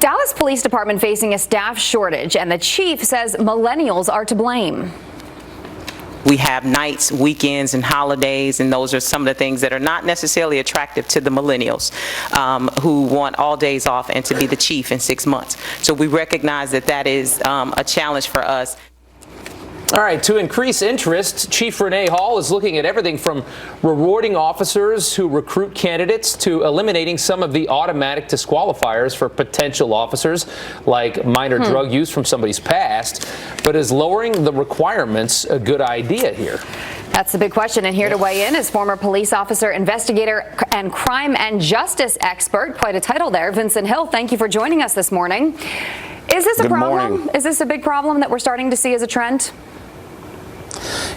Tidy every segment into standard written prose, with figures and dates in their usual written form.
Dallas Police Department facing a staff shortage, and the chief says millennials are to blame. We have nights, weekends, and holidays, and those are some of the things that are not necessarily attractive to the millennials who want all days off and to be the chief in 6 months. So we recognize that that is a challenge for us. All right, to increase interest, Chief Renee Hall is looking at everything from rewarding officers who recruit candidates to eliminating some of the automatic disqualifiers for potential officers, like minor drug use from somebody's past. But is lowering the requirements a good idea here? That's the big question, and here to weigh in is former police officer, investigator, and crime and justice expert, quite a title there, Vincent Hill. Thank you for joining us this morning. Is this a problem? Is this a big problem that we're starting to see as a trend?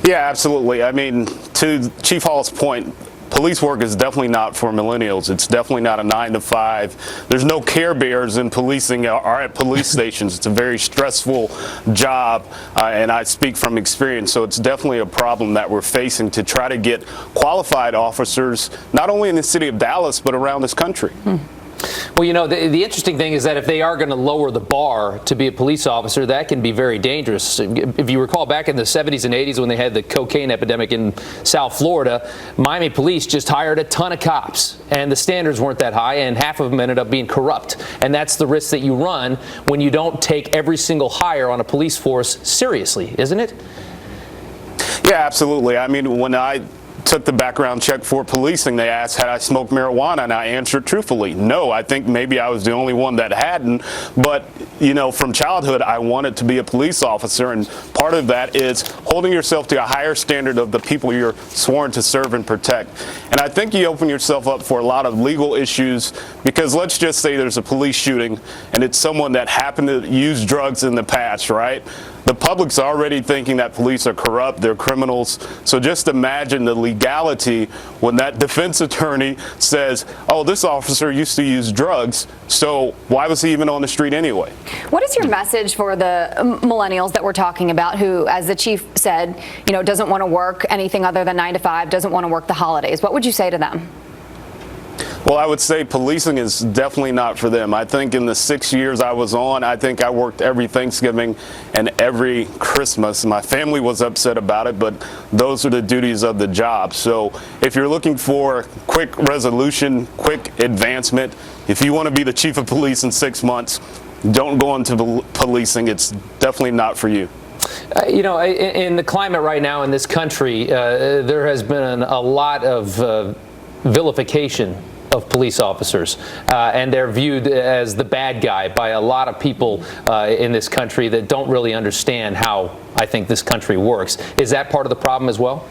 Yeah, absolutely. I mean, to Chief Hall's point, police work is definitely not for millennials. It's definitely not a 9-to-5. There's no Care Bears in policing or at police stations. It's a very stressful job, and I speak from experience. So it's definitely a problem that we're facing to try to get qualified officers, not only in the city of Dallas, but around this country. Well, you know, the interesting thing is that if they are going to lower the bar to be a police officer, that can be very dangerous. If you recall back in the 70s and 80s when they had the cocaine epidemic in South Florida, Miami police just hired a ton of cops, and the standards weren't that high, and half of them ended up being corrupt. And that's the risk that you run when you don't take every single hire on a police force seriously, isn't it? Yeah, absolutely. I mean, when I took the background check for policing, they asked had I smoked marijuana, and I answered truthfully, no. I think maybe I was the only one that hadn't, but you know, from childhood I wanted to be a police officer, and part of that is holding yourself to a higher standard of the people you're sworn to serve and protect. And I think you open yourself up for a lot of legal issues, because let's just say there's a police shooting and it's someone that happened to use drugs in the past, right? The public's already thinking that police are corrupt, they're criminals. So just imagine the legality when that defense attorney says, oh, this officer used to use drugs, so why was he even on the street anyway? What is your message for the millennials that we're talking about who, as the chief said, you know, doesn't want to work anything other than 9-to-5, doesn't want to work the holidays? What would you say to them? Well, I would say policing is definitely not for them. I think in the 6 years I was on, I think I worked every Thanksgiving and every Christmas. My family was upset about it, but those are the duties of the job. So if you're looking for quick resolution, quick advancement, if you want to be the chief of police in 6 months, don't go into policing. It's definitely not for you. You know, in the climate right now in this country, there has been a lot of vilification of police officers, and they're viewed as the bad guy by a lot of people in this country that don't really understand how I think this country works. Is that part of the problem as well?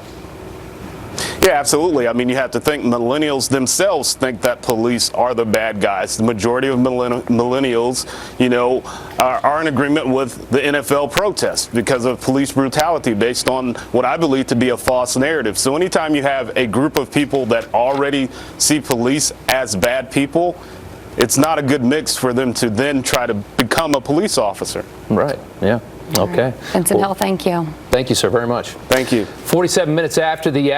Yeah, absolutely. I mean, you have to think millennials themselves think that police are the bad guys. The majority of millennials, you know, are in agreement with the NFL protests because of police brutality based on what I believe to be a false narrative. So anytime you have a group of people that already see police as bad people, it's not a good mix for them to then try to become a police officer. Right. Yeah. Okay. Vincent Hill, thank you. Thank you, sir, very much. Thank you. 47 minutes after the